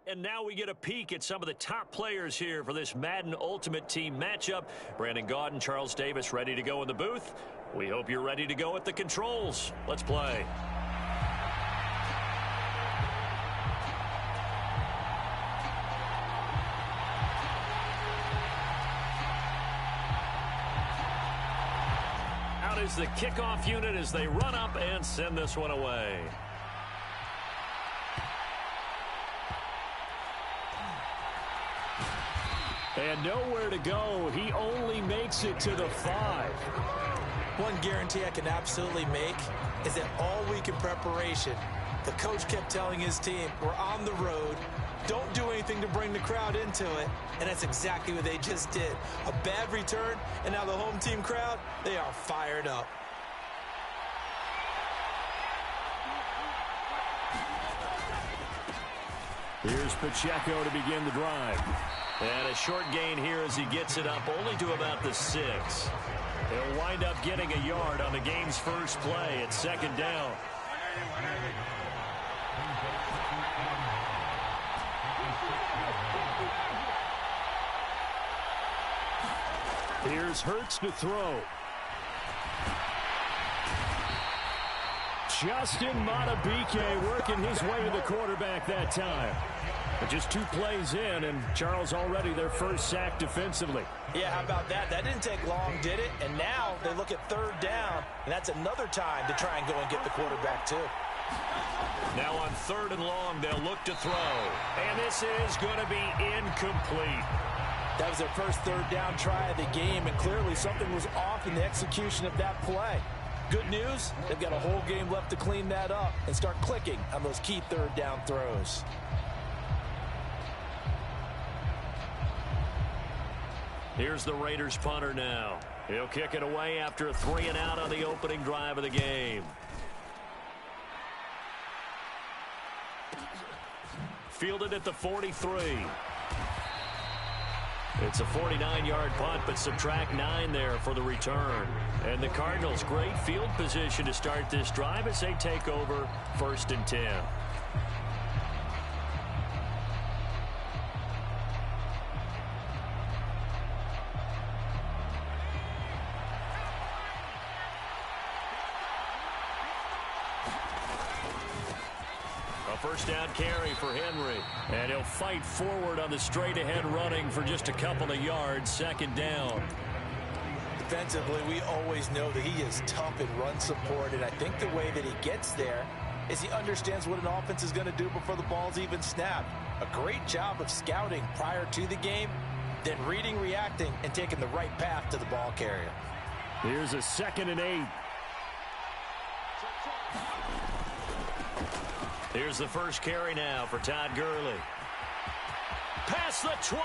And now we get a peek at some of the top players here for this Madden Ultimate Team matchup. Brandon Gaudin, Charles Davis ready to go in the booth. We hope you're ready to go at the controls. Let's play. Out is the kickoff unit as they run up and send this one away. And nowhere to go. He only makes it to the 5. One guarantee I can absolutely make is that all week in preparation, the coach kept telling his team, we're on the road, don't do anything to bring the crowd into it, and that's exactly what they just did. A bad return, and now the home team crowd, they are fired up. Here's Pacheco to begin the drive. And a short gain here as he gets it up only to about the 6. He'll wind up getting a yard on the game's first play at second down. Here's Hurts to throw. Justin Madubuike working his way to the quarterback that time. But just 2 plays in, and Charles already their first sack defensively. Yeah, how about that? That didn't take long, did it? And now they look at third down, and that's another time to try and go and get the quarterback, too. Now on 3rd and long, they'll look to throw. And this is going to be incomplete. That was their first third down try of the game, and clearly something was off in the execution of that play. Good news, they've got a whole game left to clean that up and start clicking on those key third down throws. Here's the Raiders punter now. He'll kick it away after a 3 and out on the opening drive of the game. Fielded at the 43. It's a 49-yard punt, but subtract 9 there for the return. And the Cardinals, great field position to start this drive as they take over 1st and 10. First down carry for Henry. And he'll fight forward on the straight-ahead running for just a couple of yards. 2nd down. Defensively, we always know that he is tough in run support, and I think the way that he gets there is he understands what an offense is going to do before the ball's even snapped. A great job of scouting prior to the game, then reading, reacting, and taking the right path to the ball carrier. Here's a 2nd and 8. Here's the first carry now for Todd Gurley. Past the 20.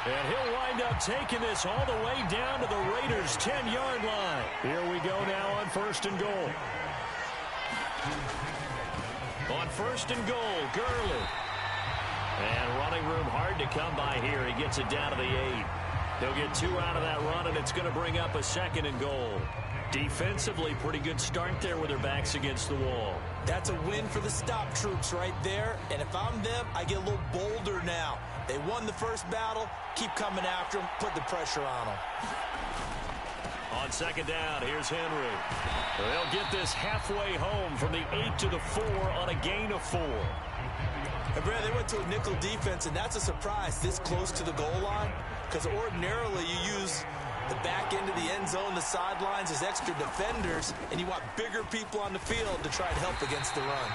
And he'll wind up taking this all the way down to the Raiders' 10-yard line. Here we go now on 1st and goal. On 1st and goal, Gurley. And running room hard to come by here. He gets it down to the 8. They'll get 2 out of that run, and it's going to bring up a 2nd and goal. Defensively, pretty good start there with their backs against the wall. That's a win for the stop troops right there. And if I'm them, I get a little bolder now. They won the first battle. Keep coming after them. Put the pressure on them. On 2nd down, here's Henry. They'll get this halfway home from the 8 to the 4 on a gain of 4. And Brad, they went to a nickel defense, and that's a surprise this close to the goal line. Because ordinarily you use the back end of the end zone, the sidelines as extra defenders, and you want bigger people on the field to try and help against the run.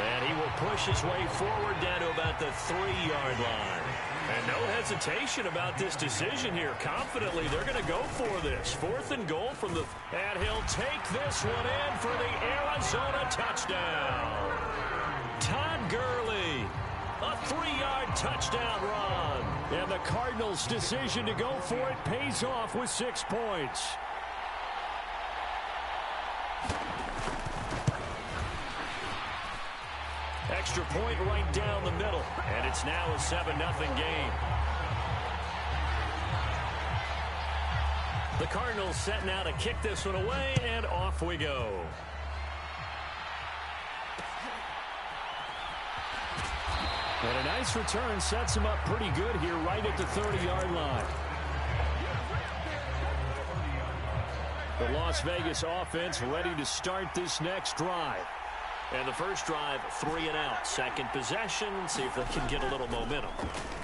And he will push his way forward down to about the 3-yard line. And no hesitation about this decision here. Confidently, they're going to go for this. 4th and goal from the... And he'll take this one in for the Arizona touchdown. Todd Gurley, a 3-yard touchdown run. And the Cardinals' decision to go for it pays off with 6 points. Extra point right down the middle. And it's now a 7-0 game. The Cardinals set now to kick this one away, and off we go. And a nice return sets him up pretty good here right at the 30-yard line. The Las Vegas offense ready to start this next drive. And the first drive, 3 and out. Second possession, see if they can get a little momentum.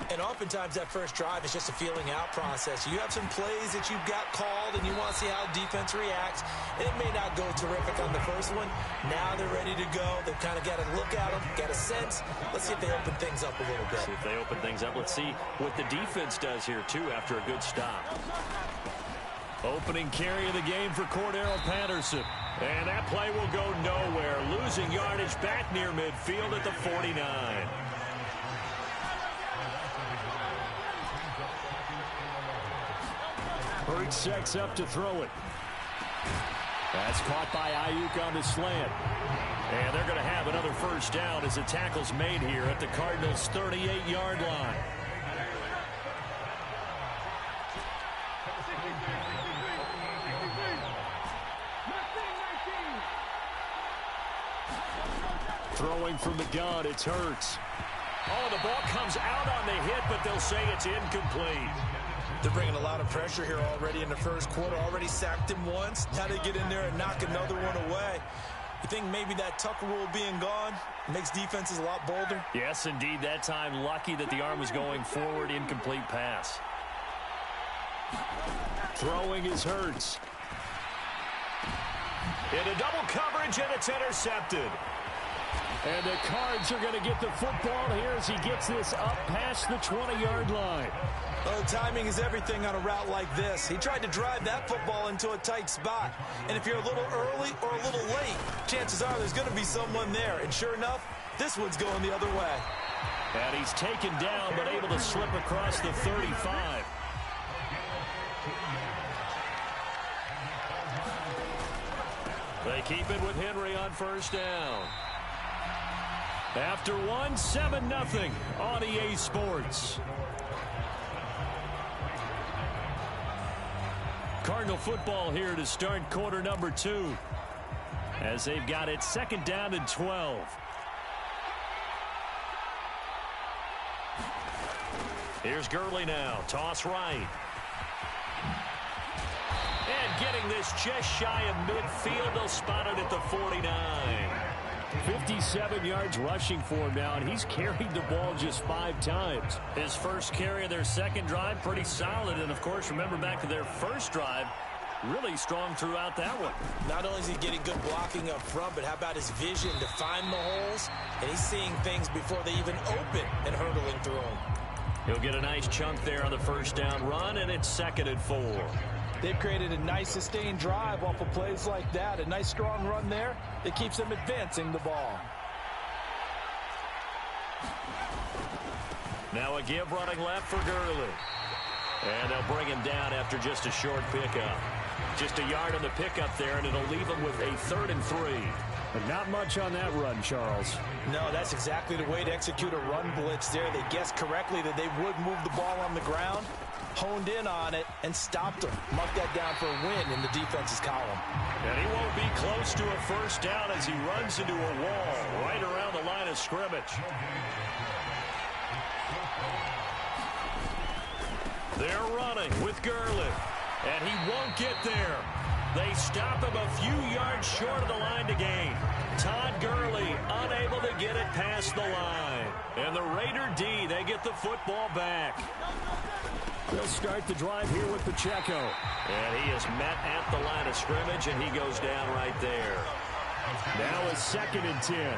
And oftentimes that first drive is just a feeling out process. You have some plays that you've got called and you want to see how defense reacts. And it may not go terrific on the first one. Now they're ready to go. They've kind of got to look at them, get a sense. Let's see if they open things up a little bit. See if they open things up. Let's see what the defense does here, too, after a good stop. Opening carry of the game for Cordero Patterson. And that play will go nowhere. Losing yardage back near midfield at the 49. Hurts sets up to throw it. That's caught by Ayuk on the slant. And they're going to have another first down as the tackle's made here at the Cardinals' 38-yard line. Throwing from the gun, it's Hurts. Oh, the ball comes out on the hit, but they'll say it's incomplete. They're bringing a lot of pressure here already in the first quarter. Already sacked him once. Now they get in there and knock another one away. You think maybe that Tucker rule being gone makes defenses a lot bolder? Yes, indeed. That time, lucky that the arm was going forward. Incomplete pass. Throwing is Hurts. Into double coverage, and it's intercepted. And the Cards are going to get the football here as he gets this up past the 20-yard line. Well, timing is everything on a route like this. He tried to drive that football into a tight spot. And if you're a little early or a little late, chances are there's going to be someone there. And sure enough, this one's going the other way. And he's taken down but able to slip across the 35. They keep it with Henry on first down. After one, 7-0 on EA Sports. Cardinal football here to start quarter number 2. As they've got it second down and 12. Here's Gurley now. Toss right. And getting this just shy of midfield. They'll spot it at the 49. 57 yards rushing for him now, and he's carried the ball just 5 times. His first carry of their second drive, pretty solid. And, of course, remember back to their first drive, really strong throughout that one. Not only is he getting good blocking up front, but how about his vision to find the holes? And he's seeing things before they even open and hurdling through them. He'll get a nice chunk there on the first down run, and it's 2nd and 4. They've created a nice sustained drive off of plays like that. A nice strong run there that keeps them advancing the ball. Now a give running left for Gurley. And they'll bring him down after just a short pickup. Just a yard on the pickup there, and it'll leave him with a 3rd and 3. But not much on that run, Charles. No, that's exactly the way to execute a run blitz there. They guessed correctly that they would move the ball on the ground, honed in on it, and stopped them. Marked that down for a win in the defense's column. And he won't be close to a first down as he runs into a wall right around the line of scrimmage. They're running with Gurley, and he won't get there. They stop him a few yards short of the line to gain. Todd Gurley unable to get it past the line. And the Raider D, they get the football back. They'll start the drive here with Pacheco. And he is met at the line of scrimmage, and he goes down right there. Now it's 2nd and 10.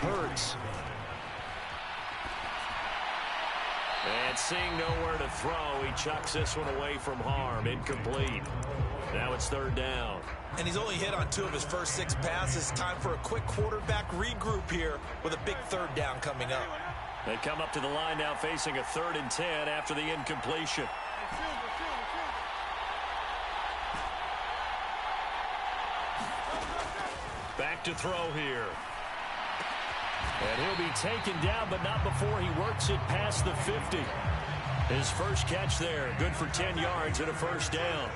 Hurts. And seeing nowhere to throw, he chucks this one away from harm. Incomplete. Now it's 3rd down. And he's only hit on 2 of his first 6 passes. Time for a quick quarterback regroup here with a big 3rd down coming up. They come up to the line now facing a 3rd and 10 after the incompletion. Back to throw here. And he'll be taken down, but not before he works it past the 50. His first catch there, good for 10 yards and a first down.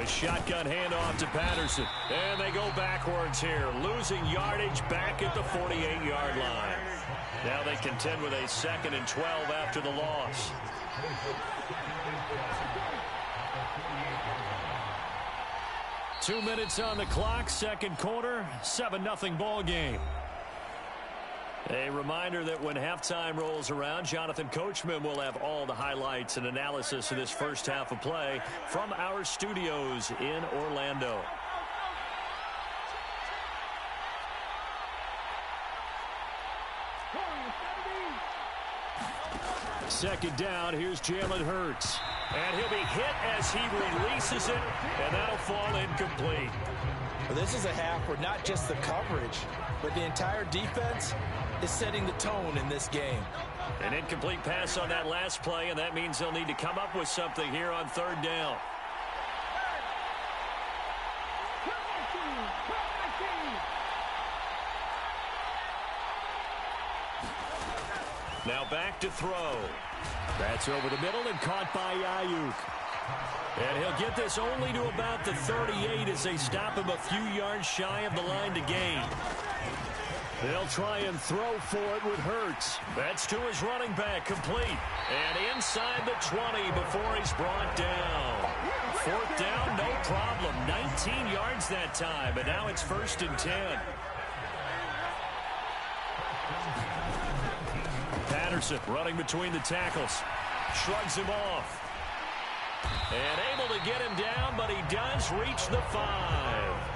A shotgun handoff to Patterson. And they go backwards here, losing yardage back at the 48-yard line. Now they contend with a 2nd and 12 after the loss. Two minutes on the clock, second quarter, 7-0 ball game. A reminder that when halftime rolls around, Jonathan Coachman will have all the highlights and analysis of this first half of play from our studios in Orlando. Second down, here's Jalen Hurts. And he'll be hit as he releases it, and that'll fall incomplete. Well, this is a half where not just the coverage, but the entire defense is setting the tone in this game. An incomplete pass on that last play, and that means they'll need to come up with something here on third down. Now back to throw. That's over the middle and caught by Ayuk. And he'll get this only to about the 38 as they stop him a few yards shy of the line to gain. They'll try and throw for it with Hurts. That's to his running back, complete. And inside the 20 before he's brought down. Fourth down, no problem. 19 yards that time, and now it's 1st and 10. Patterson running between the tackles. Shrugs him off. And able to get him down, but he does reach the 5.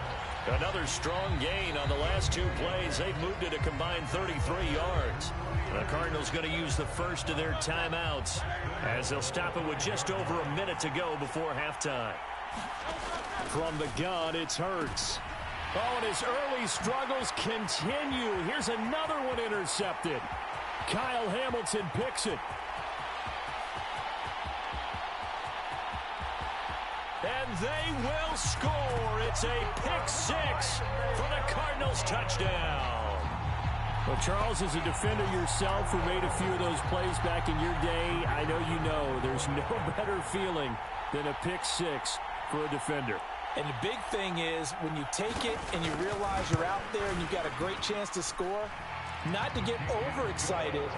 Another strong gain on the last two plays. They've moved it a combined 33 yards. The Cardinals going to use the first of their timeouts as they'll stop it with just over a minute to go before halftime. From the gun, it's Hurts. Oh, and his early struggles continue. Here's another one intercepted. Kyle Hamilton picks it. And they will score. It's a pick 6 for the Cardinals touchdown. Well, Charles, as a defender yourself who made a few of those plays back in your day, I know you know there's no better feeling than a pick 6 for a defender. And the big thing is when you take it and you realize you're out there and you've got a great chance to score, not to get overexcited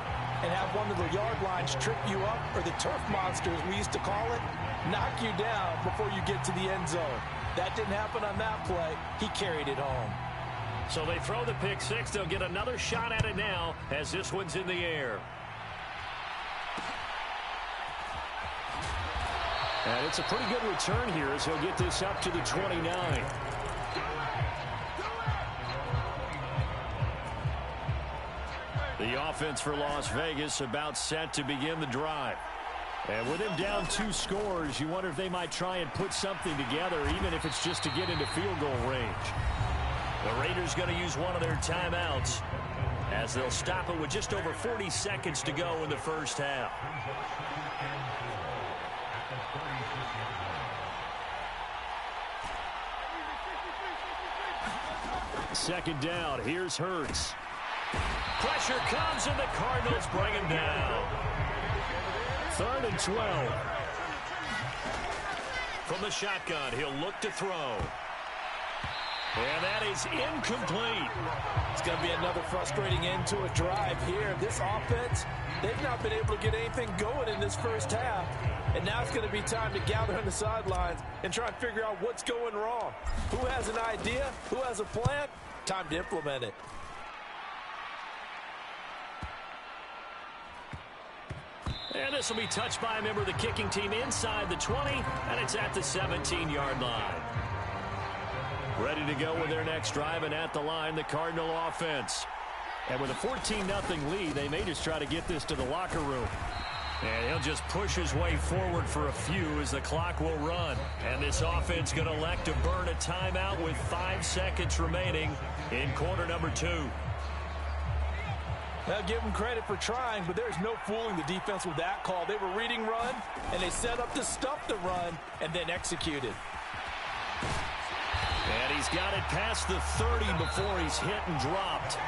and have one of the yard lines trip you up, or the turf monster, as we used to call it, knock you down before you get to the end zone. That didn't happen on that play. He carried it home. So they throw the pick 6. They'll get another shot at it now as this one's in the air. And it's a pretty good return here as he'll get this up to the 29. The offense for Las Vegas about set to begin the drive. And with him down 2 scores, you wonder if they might try and put something together, even if it's just to get into field goal range. The Raiders going to use one of their timeouts as they'll stop it with just over 40 seconds to go in the first half. Second down, here's Hurts. Pressure comes, and the Cardinals bring him down. 3rd and 12. From the shotgun, he'll look to throw. And that is incomplete. It's going to be another frustrating end to a drive here. This offense, they've not been able to get anything going in this first half. And now it's going to be time to gather on the sidelines and try and figure out what's going wrong. Who has an idea? Who has a plan? Time to implement it. And this will be touched by a member of the kicking team inside the 20, and it's at the 17-yard line. Ready to go with their next drive, and at the line, the Cardinal offense. And with a 14-0 lead, they may just try to get this to the locker room. And he'll just push his way forward for a few as the clock will run. And this offense going to elect to burn a timeout with 5 seconds remaining in quarter number 2. I'll give them credit for trying, but there's no fooling the defense with that call. They were reading run, and they set up to stuff the run, and then executed. And he's got it past the 30 before he's hit and dropped.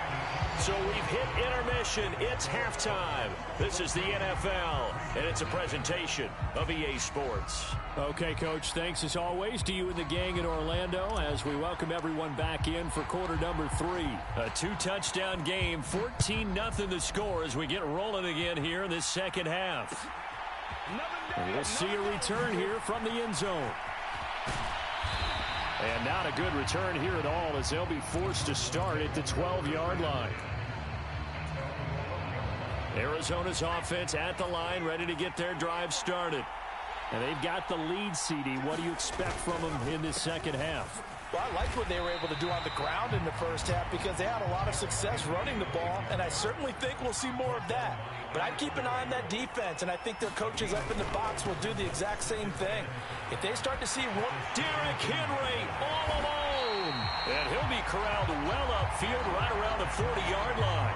So we've hit intermission. It's halftime. This is the NFL, and it's a presentation of EA Sports. Okay, Coach, thanks as always to you and the gang in Orlando as we welcome everyone back in for quarter number 3. A 2-touchdown game, 14-0 the score as we get rolling again here in this second half. And we'll see a return here from the end zone. And not a good return here at all as they'll be forced to start at the 12-yard line. Arizona's offense at the line, ready to get their drive started. And they've got the lead, CD. What do you expect from them in this second half? Well, I liked what they were able to do on the ground in the first half because they had a lot of success running the ball, and I certainly think we'll see more of that. But I'd keep an eye on that defense, and I think their coaches up in the box will do the exact same thing. If they start to see one... Derrick Henry all alone. And he'll be corralled well upfield right around the 40-yard line.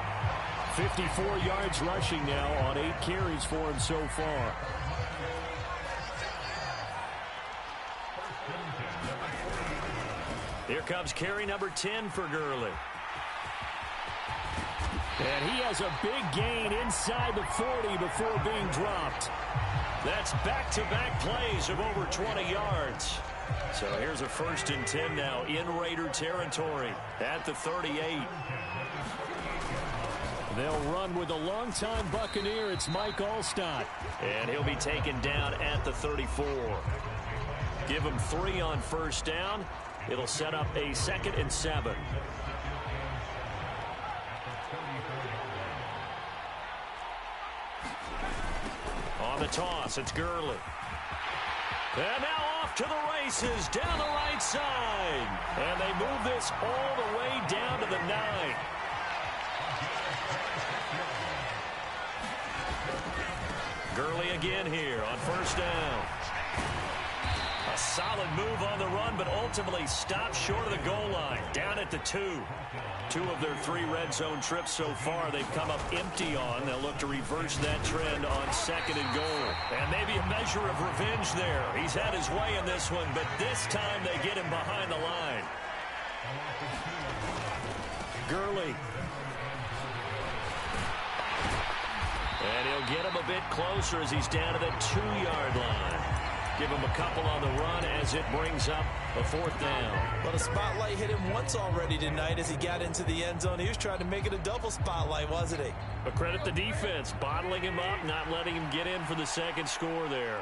54 yards rushing now on 8 carries for him so far. Here comes carry number 10 for Gurley. And he has a big gain inside the 40 before being dropped. That's back-to-back plays of over 20 yards. So here's a 1st and 10 now in Raider territory at the 38. They'll run with a longtime Buccaneer. It's Mike Alstott. And he'll be taken down at the 34. Give him 3 on 1st down. It'll set up a 2nd and 7. On the toss, it's Gurley. And now off to the races down the right side. And they move this all the way down to the 9. Gurley again here on 1st down. A solid move on the run, but ultimately stopped short of the goal line. Down at the 2. 2 of their 3 red zone trips so far they've come up empty on. They'll look to reverse that trend on 2nd and goal. And maybe a measure of revenge there. He's had his way in this one, but this time they get him behind the line. Gurley. And he'll get him a bit closer as he's down to the 2-yard line. Give him a couple on the run as it brings up a 4th down. Well, the spotlight hit him once already tonight as he got into the end zone. He was trying to make it a double spotlight, wasn't he? But credit the defense, bottling him up, not letting him get in for the 2nd score there.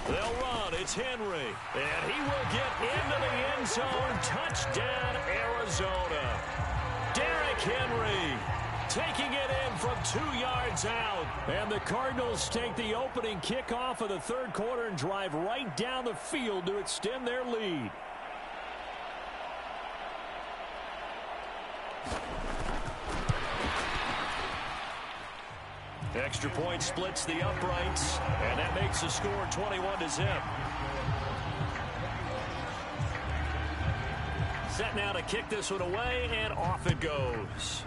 They'll run. It's Henry. And he will get into the end zone. Touchdown, Arizona. Derrick Henry taking it in from 2 yards out. And the Cardinals take the opening kickoff of the 3rd quarter and drive right down the field to extend their lead. Extra point splits the uprights, and that makes the score 21-0. Set now to kick this one away, and off it goes.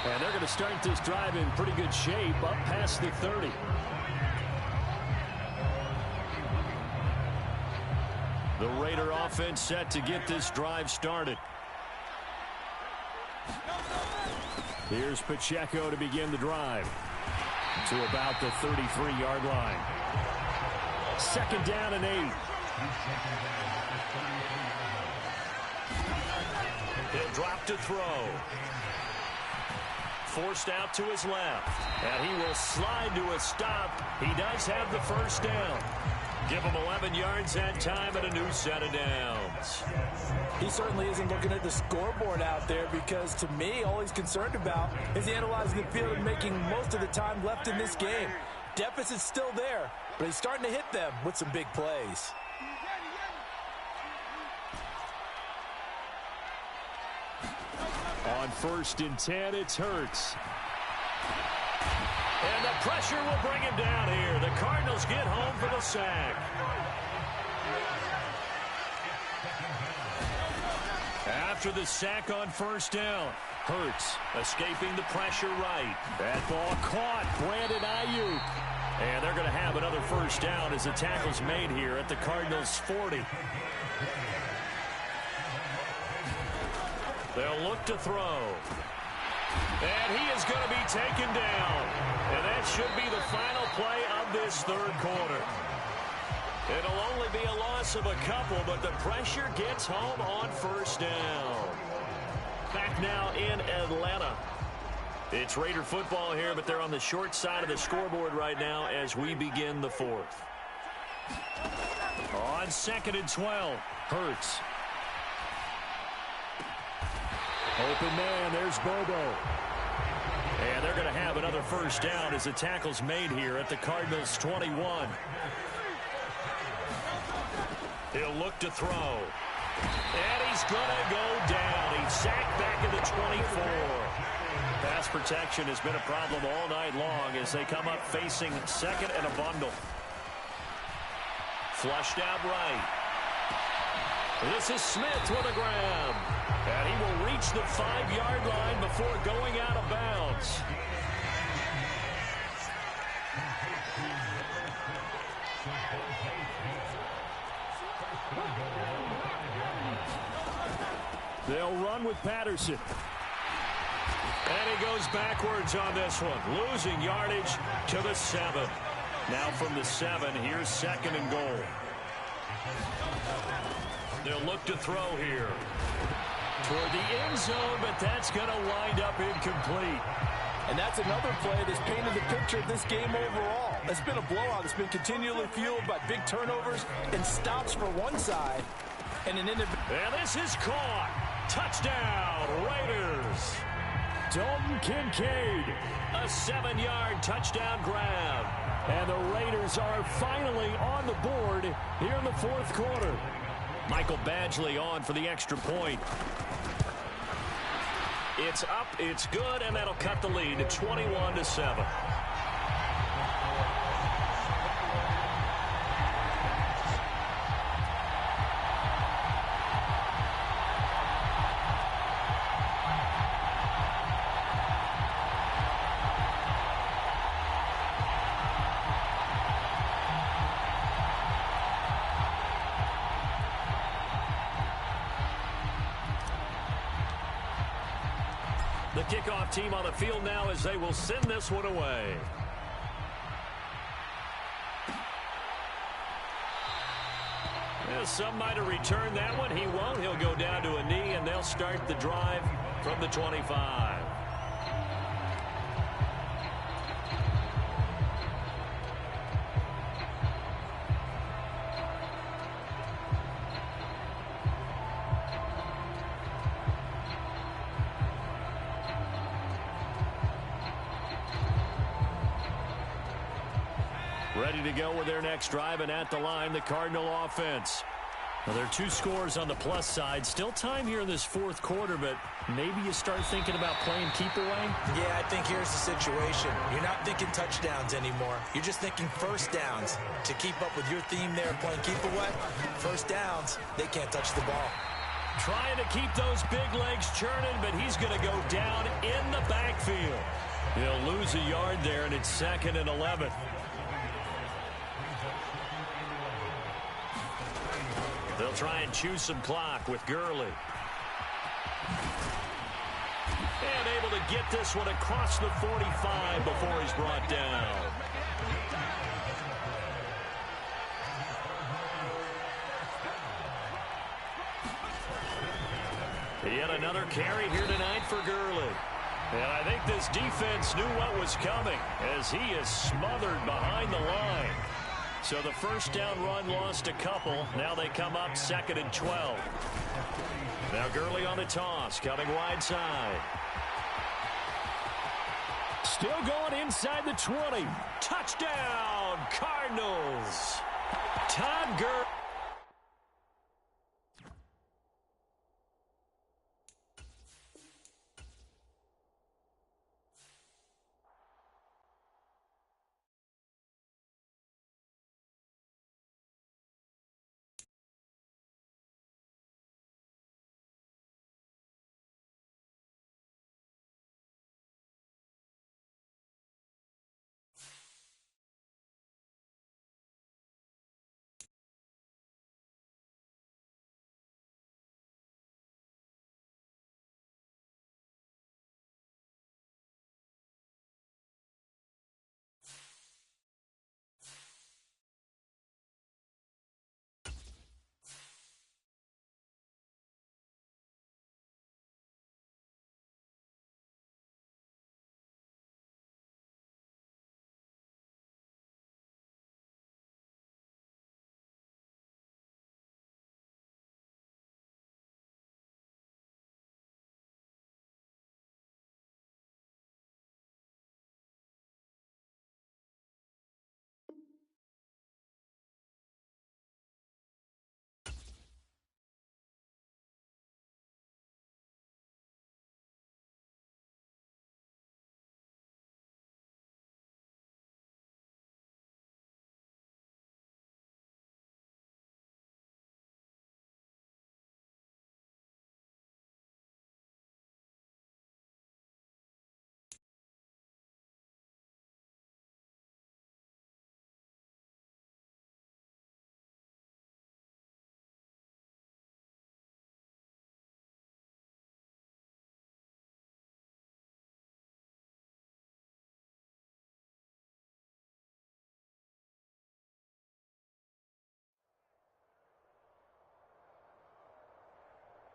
And they're going to start this drive in pretty good shape up past the 30. The Raider offense set to get this drive started. Here's Pacheco to begin the drive to about the 33-yard line. 2nd down and 8. He'll drop to throw. Forced out to his left. And he will slide to a stop. He does have the 1st down. Give him 11 yards that time and a new set of downs. He certainly isn't looking at the scoreboard out there because, to me, all he's concerned about is analyzing the field and making most of the time left in this game. Deficit's still there, but he's starting to hit them with some big plays. On 1st and 10, it's Hurts. And the pressure will bring him down here. The Cardinals get home for the sack. After the sack on first down, Hurts escaping the pressure right. That ball caught. Brandon Ayuk. And they're going to have another first down as the tackle's made here at the Cardinals' 40. They'll look to throw. And he is going to be taken down. And that should be the final play of this third quarter. It'll only be a loss of a couple, but the pressure gets home on first down. Back now in Atlanta. It's Raider football here, but they're on the short side of the scoreboard right now as we begin the fourth. On 2nd and 12, Hurts. Open man, there's Bobo. And they're going to have another first down as the tackle's made here at the Cardinals' 21. He'll look to throw. And he's going to go down. He's sacked back at the 24. Pass protection has been a problem all night long as they come up facing second and a bundle. Flushed out right. This is Smith with a grab. And he will reach the 5-yard line before going out of bounds. They'll run with Patterson. And he goes backwards on this one, losing yardage to the 7. Now from the 7, here's 2nd and goal. They'll look to throw here. Toward the end zone, but that's going to wind up incomplete. And that's another play that's painted the picture of this game overall. It's been a blowout. It's been continually fueled by big turnovers and stops for one side. And an individual. And this is caught. Touchdown, Raiders. Dalton Kincaid, a 7-yard touchdown grab. And the Raiders are finally on the board here in the fourth quarter. Michael Badgley on for the extra point. It's up, it's good, and that'll cut the lead to 21-7. The kickoff team on the field now as they will send this one away. Well, some might have returned that one. He won't. He'll go down to a knee, and they'll start the drive from the 25. Ready to go with their next drive, and at the line, the Cardinal offense. Well, there are 2 scores on the plus side. Still time here in this fourth quarter, but maybe you start thinking about playing keep away? Yeah, I think here's the situation. You're not thinking touchdowns anymore. You're just thinking first downs. To keep up with your theme there, playing keep away, first downs, they can't touch the ball. Trying to keep those big legs churning, but he's going to go down in the backfield. He'll lose a yard there, and it's 2nd and 11. They'll try and chew some clock with Gurley. And able to get this one across the 45 before he's brought down. Yet another carry here tonight for Gurley. And I think this defense knew what was coming as he is smothered behind the line. So the first down run lost a couple. Now they come up 2nd and 12. Now Gurley on the toss, coming wide side. Still going inside the 20. Touchdown, Cardinals. Todd Gurley.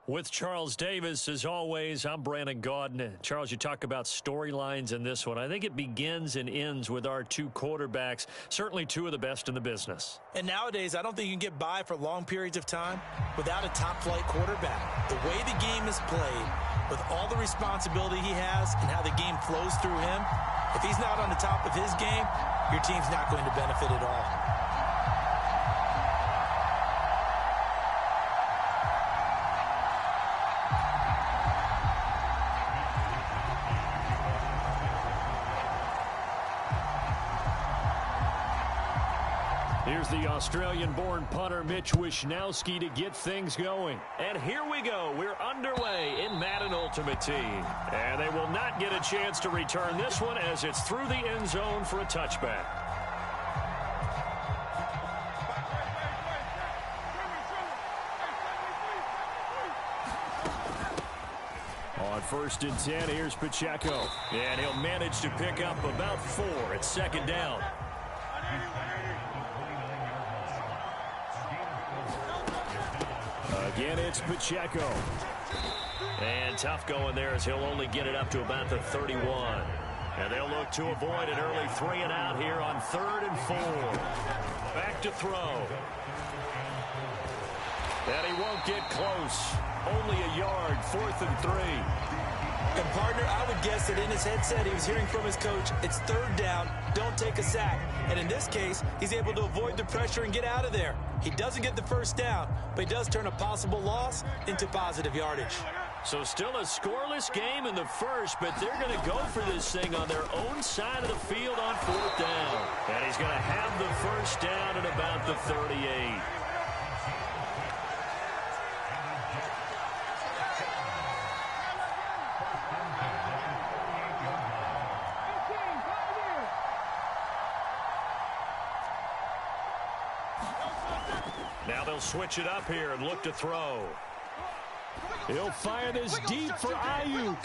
With Charles Davis, as always, I'm Brandon Gaudin. Charles, you talk about storylines in this one. I think it begins and ends with our two quarterbacks, certainly two of the best in the business. And nowadays, I don't think you can get by for long periods of time without a top-flight quarterback. The way the game is played, with all the responsibility he has and how the game flows through him, if he's not on the top of his game, your team's not going to benefit at all. Here's the Australian-born punter Mitch Wishnowsky to get things going. And here we go. We're underway in Madden Ultimate Team. And they will not get a chance to return this one as it's through the end zone for a touchback. On 1st and 10, here's Pacheco. And he'll manage to pick up about 4 at 2nd down. Again, it's Pacheco. And tough going there as he'll only get it up to about the 31. And they'll look to avoid an early 3 and out here on 3rd and 4. Back to throw. And he won't get close. Only a yard, 4th and 3. And, partner, I would guess that in his headset he was hearing from his coach, it's 3rd down, don't take a sack. And in this case, he's able to avoid the pressure and get out of there. He doesn't get the 1st down, but he does turn a possible loss into positive yardage. So still a scoreless game in the first, but they're going to go for this thing on their own side of the field on 4th down. And he's going to have the 1st down at about the 38. Now they'll switch it up here and look to throw. He'll fire this deep for Ayuk.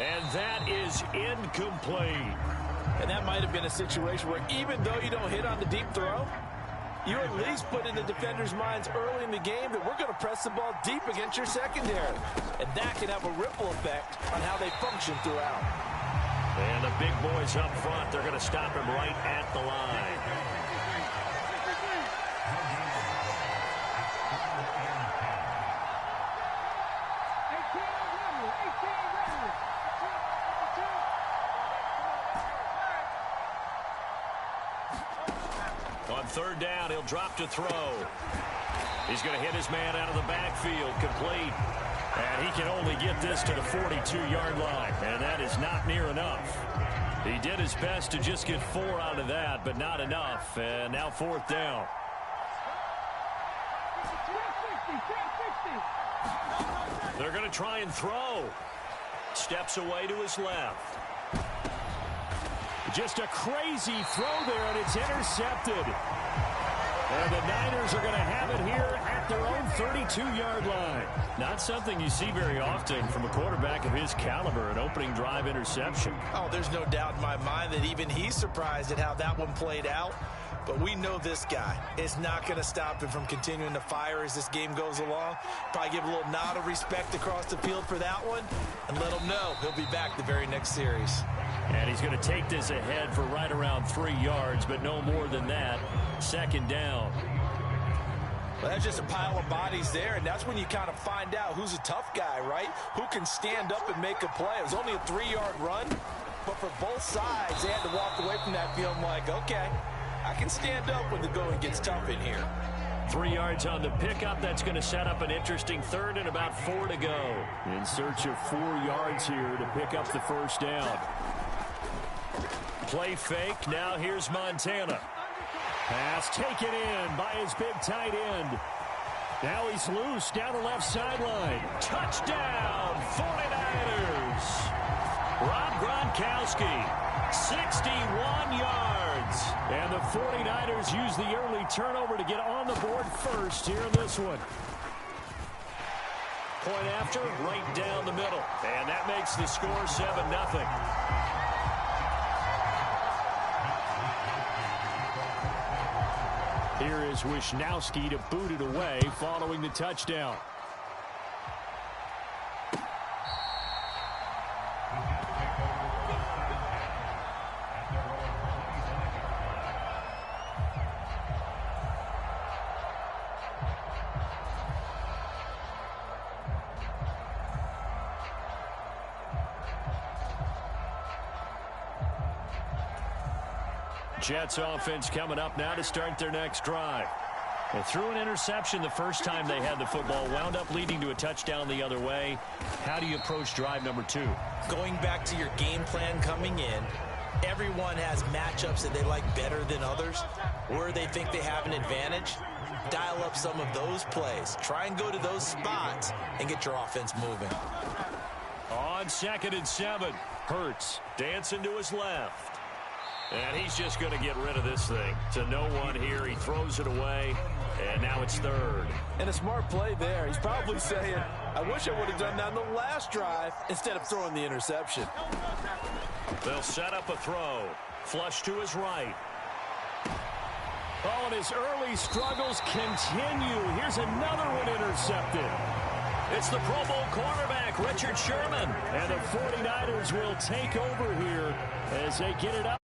And that is incomplete. And that might have been a situation where even though you don't hit on the deep throw, you at least put in the defenders' minds early in the game that we're going to press the ball deep against your secondary. And that can have a ripple effect on how they function throughout. And the big boys up front, they're going to stop him right at the line. On 3rd down, he'll drop to throw. He's going to hit his man out of the backfield, complete. And he can only get this to the 42-yard line, and that is not near enough. He did his best to just get 4 out of that, but not enough. And now 4th down. They're going to try and throw. Steps away to his left. Just a crazy throw there, and it's intercepted. And the Niners are going to have it here at their own 32-yard line. Not something you see very often from a quarterback of his caliber, an opening drive interception. Oh, there's no doubt in my mind that even he's surprised at how that one played out. But we know this guy is not going to stop him from continuing to fire as this game goes along. Probably give a little nod of respect across the field for that one and let him know he'll be back the very next series. And he's going to take this ahead for right around 3 yards, but no more than that. 2nd down. Well, that's just a pile of bodies there, and that's when you kind of find out who's a tough guy, right? Who can stand up and make a play. It was only a 3-yard run, but for both sides, they had to walk away from that feeling like, okay, I can stand up when the going gets tough in here. 3 yards on the pickup. That's going to set up an interesting 3rd and about 4 to go. In search of 4 yards here to pick up the 1st down. Play fake. Now here's Montana. Pass taken in by his big tight end. Now he's loose down the left sideline. Touchdown, 49ers. Rob Gronkowski, 61 yards. And the 49ers use the early turnover to get on the board first here in this one. Point after, right down the middle. And that makes the score 7-0. Here is Wishnowsky to boot it away following the touchdown. Jets offense coming up now to start their next drive. They threw an interception the first time they had the football, wound up leading to a touchdown the other way. How do you approach drive number 2? Going back to your game plan coming in, everyone has matchups that they like better than others, where they think they have an advantage. Dial up some of those plays. Try and go to those spots and get your offense moving. On 2nd and 7, Hurts dancing to his left. And he's just going to get rid of this thing. To no one here. He throws it away, and now it's 3rd. And a smart play there. He's probably saying, I wish I would have done that on the last drive instead of throwing the interception. They'll set up a throw. Flush to his right. Oh, and his early struggles continue. Here's another one intercepted. It's the Pro Bowl cornerback, Richard Sherman. And the 49ers will take over here as they get it up.